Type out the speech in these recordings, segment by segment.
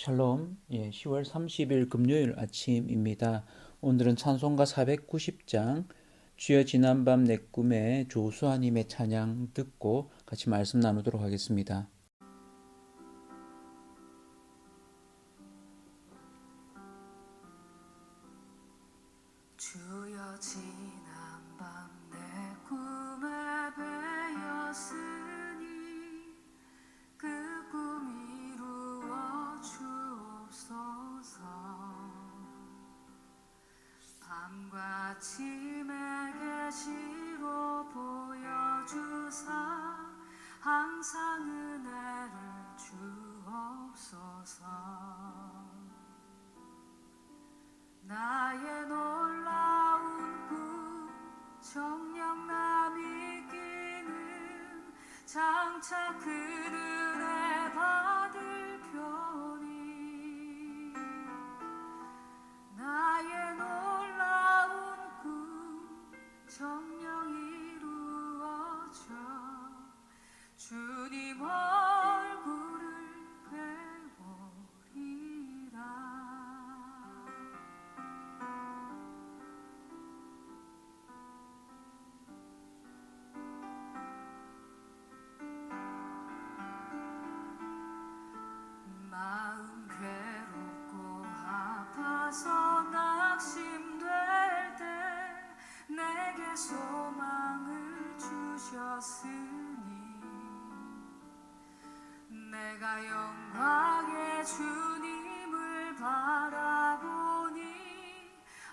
샬롬. 10월 30일 금요일 아침입니다. 오늘은 찬송가 490장 주여 지난밤 내 꿈에 조수아님의 찬양 듣고 같이 말씀 나누도록 하겠습니다. 주여 지난밤 내 꿈에 배었으니 그 꿈 이루어 주옵소서. 밤과 아침에 계시로 보여주사 항상 은혜를 주옵소서. 나의 놀라운 꿈 정녕 남이 끼는 장차 그늘에 받을 편이 나의 놀라운 꿈 정녕 이루어져 주님 얼굴을 뵈보리라. 마음 괴롭고 아파서 낙심될 때 내게 소망을 주셨으니 내가 영광의 주님을 바라보니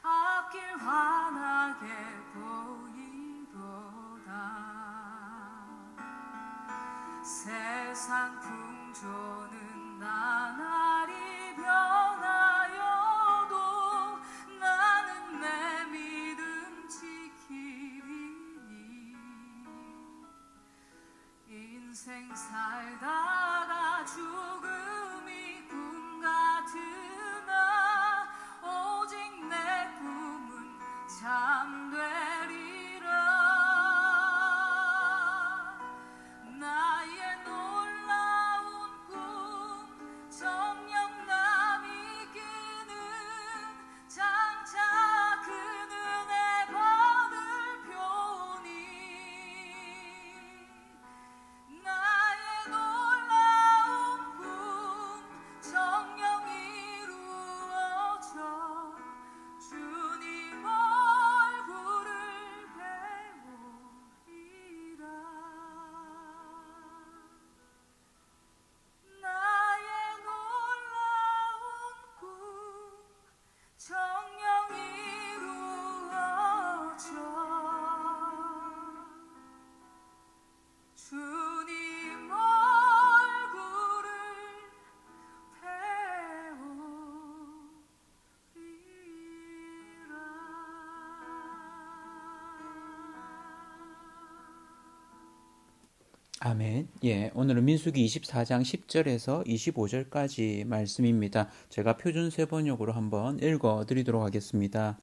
앞길 환하게 보이도다. 세상 풍조는 나날이 변하여도 나는 내 믿음 지키리니 인생 살다가 죽음이 꿈 같으나 오직 내 꿈은 잠되리라. 나의 놀라운 꿈 정녕 남이 끼는 장차 그늘에 받을 표니 나의 놀라운 꿈 정녕 이루어져 주님 얼굴을 뵈보리라. 나의 놀라운 꿈 정녕 이루어져 주님 얼굴을 뵈오리라. 아멘. 오늘은 민수기 24장 10절에서 25절까지 말씀입니다. 제가 표준 세번역으로 한번 읽어드리도록 하겠습니다.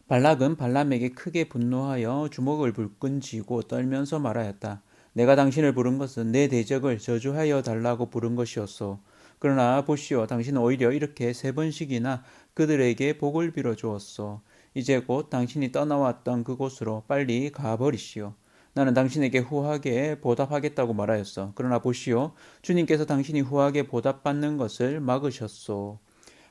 발락은 발람에게 크게 분노하여 주먹을 불끈 쥐고 떨면서 말하였다. 내가 당신을 부른 것은 내 대적을 저주하여 달라고 부른 것이었소. 그러나 보시오, 당신은 오히려 이렇게 3번씩이나 그들에게 복을 빌어 주었소. 이제 곧 당신이 떠나왔던 그곳으로 빨리 가버리시오. 나는 당신에게 후하게 보답하겠다고 말하였어. 그러나 보시오, 주님께서 당신이 후하게 보답받는 것을 막으셨소.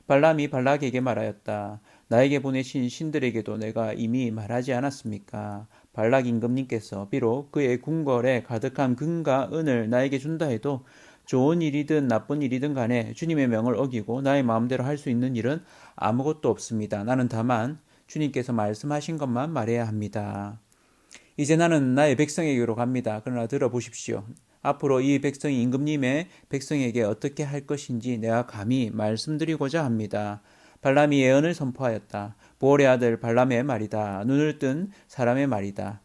발람이 발락에게 말하였다. 나에게 보내신 신들에게도 내가 이미 말하지 않았습니까? 발락 임금님께서 비록 그의 궁궐에 가득한 금과 은을 나에게 준다 해도 좋은 일이든 나쁜 일이든 간에 주님의 명을 어기고 나의 마음대로 할 수 있는 일은 아무것도 없습니다. 나는 다만 주님께서 말씀하신 것만 말해야 합니다. 이제 나는 나의 백성에게로 갑니다. 그러나 들어보십시오. 앞으로 이 백성이 임금님의 백성에게 어떻게 할 것인지 내가 감히 말씀드리고자 합니다. 발람이 예언을 선포하였다. 보올의 아들 발람의 말이다. 눈을 뜬 사람의 말이다.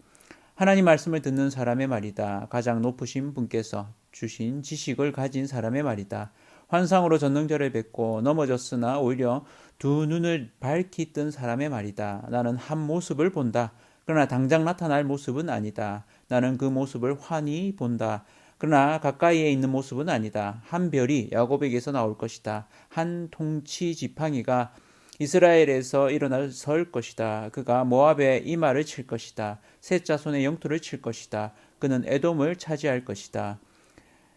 하나님 말씀을 듣는 사람의 말이다. 가장 높으신 분께서 주신 지식을 가진 사람의 말이다. 환상으로 전능자를 뵙고 넘어졌으나 오히려 두 눈을 밝히 뜬 사람의 말이다. 나는 한 모습을 본다. 그러나 당장 나타날 모습은 아니다. 나는 그 모습을 환히 본다. 그러나 가까이에 있는 모습은 아니다. 한 별이 야곱에게서 나올 것이다. 한 통치 지팡이가 이스라엘에서 일어나 설 것이다. 그가 모압의 이마를 칠 것이다. 셋 자손의 영토를 칠 것이다. 그는 에돔을 차지할 것이다.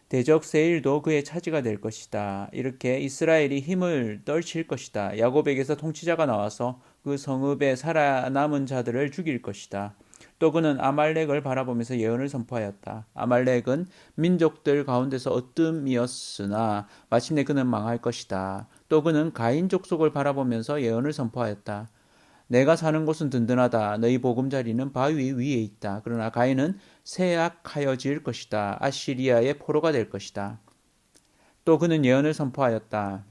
대적 세일도 그의 차지가 될 것이다. 이렇게 이스라엘이 힘을 떨칠 것이다. 야곱에게서 통치자가 나와서 그 성읍에 살아남은 자들을 죽일 것이다. 또 그는 아말렉을 바라보면서 예언을 선포하였다. 아말렉은 민족들 가운데서 어뜸이었으나 마침내 그는 망할 것이다. 또 그는 가인 족속을 바라보면서 예언을 선포하였다. 내가 사는 곳은 든든하다. 너희 보금자리는 바위 위에 있다. 그러나 가인은 쇠약하여질 것이다. 아시리아의 포로가 될 것이다. 또 그는 예언을 선포하였다.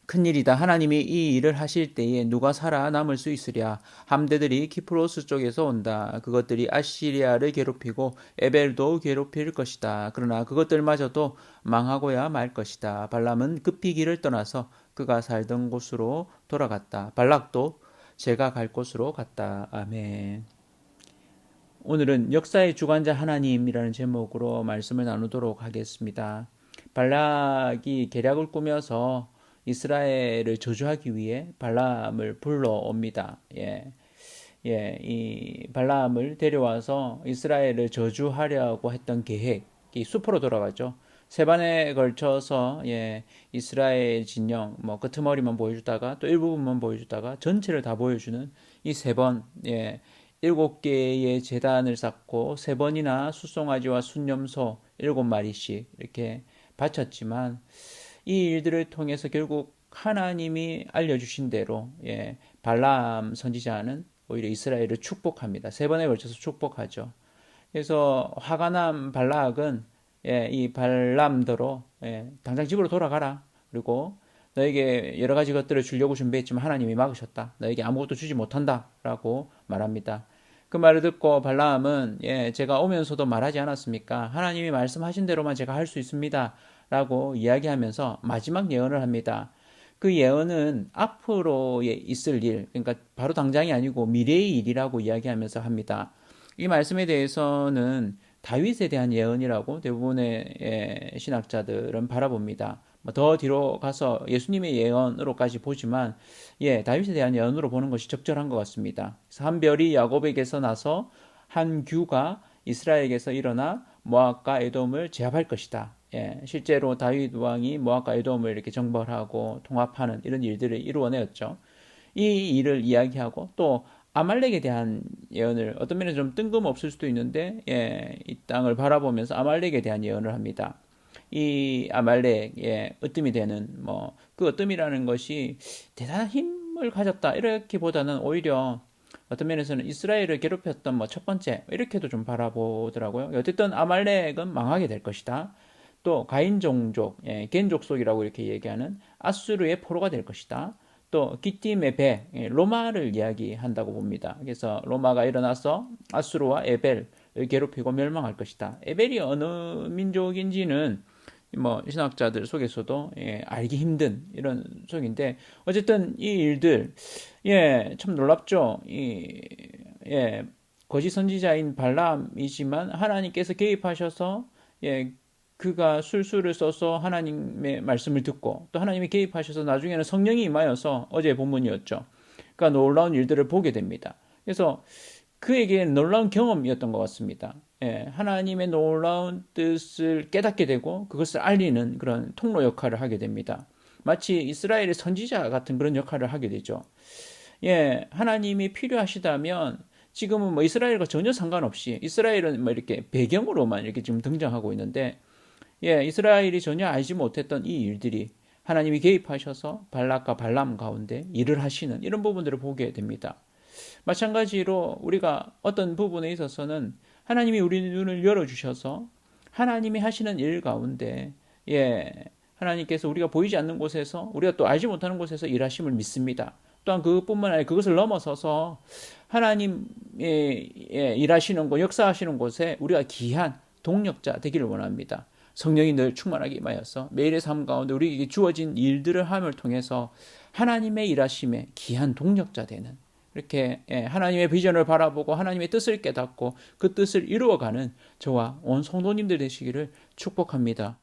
큰일이다. 하나님이 이 일을 하실 때에 누가 살아남을 수 있으랴. 함대들이 키프로스 쪽에서 온다. 그것들이 아시리아를 괴롭히고 에벨도 괴롭힐 것이다. 그러나 그것들마저도 망하고야 말 것이다. 발람은 급히 길을 떠나서 그가 살던 곳으로 돌아갔다. 발락도 제가 갈 곳으로 갔다. 아멘. 오늘은 역사의 주관자 하나님이라는 제목으로 말씀을 나누도록 하겠습니다. 발락이 계략을 꾸며서 이스라엘을 저주하기 위해 발람을 불러옵니다. 이 발람을 데려와서 이스라엘을 저주하려고 했던 계획이 수포로 돌아가죠. 세 번에 걸쳐서 이스라엘 진영 끄트머리만 보여주다가 또 일부분만 보여주다가 전체를 다 보여주는 이 세 번 7개의 제단을 쌓고 세 번이나 숫송아지와 순념소 7마리씩 이렇게 바쳤지만 이 일들을 통해서 결국 하나님이 알려주신 대로 발람 선지자는 오히려 이스라엘을 축복합니다. 세 번에 걸쳐서 축복하죠. 그래서 화가 난 발락은 이 발람더러 당장 집으로 돌아가라. 그리고 너에게 여러 가지 것들을 주려고 준비했지만 하나님이 막으셨다. 너에게 아무것도 주지 못한다. 라고 말합니다. 그 말을 듣고 발람은 제가 오면서도 말하지 않았습니까? 하나님이 말씀하신 대로만 제가 할 수 있습니다. 라고 이야기하면서 마지막 예언을 합니다. 그 예언은 앞으로 있을 일, 그러니까 바로 당장이 아니고 미래의 일이라고 이야기하면서 합니다. 이 말씀에 대해서는 다윗에 대한 예언이라고 대부분의 신학자들은 바라봅니다. 더 뒤로 가서 예수님의 예언으로까지 보지만 다윗에 대한 예언으로 보는 것이 적절한 것 같습니다. 한 별이 야곱에게서 나서 한 규가 이스라엘에게서 일어나 모압과 에돔을 제압할 것이다. 실제로 다윗 왕이 모압과 에돔을 이렇게 정벌하고 통합하는 이런 일들을 이루어내었죠. 이 일을 이야기하고 또 아말렉에 대한 예언을 어떤 면에서 좀 뜬금없을 수도 있는데 이 땅을 바라보면서 아말렉에 대한 예언을 합니다. 이 아말렉의 으뜸이 되는 그 으뜸이라는 것이 대단한 힘을 가졌다 이렇게보다는 오히려 어떤 면에서는 이스라엘을 괴롭혔던 첫 번째 이렇게도 좀 바라보더라고요. 어쨌든 아말렉은 망하게 될 것이다. 또 가인 종족, 겐 족속이라고 이렇게 얘기하는 아수르의 포로가 될 것이다. 또 기띔의 배, 로마를 이야기한다고 봅니다. 그래서 로마가 일어나서 아수르와 에벨을 괴롭히고 멸망할 것이다. 에벨이 어느 민족인지는 신학자들 속에서도 알기 힘든 이런 속인데 어쨌든 이 일들 참 놀랍죠. 거짓 선지자인 발람이지만 하나님께서 개입하셔서 그가 술수를 써서 하나님의 말씀을 듣고 또 하나님이 개입하셔서 나중에는 성령이 임하여서 어제 본문이었죠. 그러니까 놀라운 일들을 보게 됩니다. 그래서 그에게 놀라운 경험이었던 것 같습니다. 하나님의 놀라운 뜻을 깨닫게 되고 그것을 알리는 그런 통로 역할을 하게 됩니다. 마치 이스라엘의 선지자 같은 그런 역할을 하게 되죠. 하나님이 필요하시다면 지금은 이스라엘과 전혀 상관없이 이스라엘은 이렇게 배경으로만 이렇게 지금 등장하고 있는데 이스라엘이 전혀 알지 못했던 이 일들이 하나님이 개입하셔서 발락과 발람 가운데 일을 하시는 이런 부분들을 보게 됩니다. 마찬가지로 우리가 어떤 부분에 있어서는 하나님이 우리 눈을 열어주셔서 하나님이 하시는 일 가운데 하나님께서 우리가 보이지 않는 곳에서 우리가 또 알지 못하는 곳에서 일하심을 믿습니다. 또한 그것뿐만 아니라 그것을 넘어서서 하나님의 일하시는 곳, 역사하시는 곳에 우리가 귀한 동력자 되기를 원합니다. 성령이 늘 충만하게 임하여서 매일의 삶 가운데 우리에게 주어진 일들을 함을 통해서 하나님의 일하심에 귀한 동력자 되는 이렇게 하나님의 비전을 바라보고 하나님의 뜻을 깨닫고 그 뜻을 이루어가는 저와 온 성도님들 되시기를 축복합니다.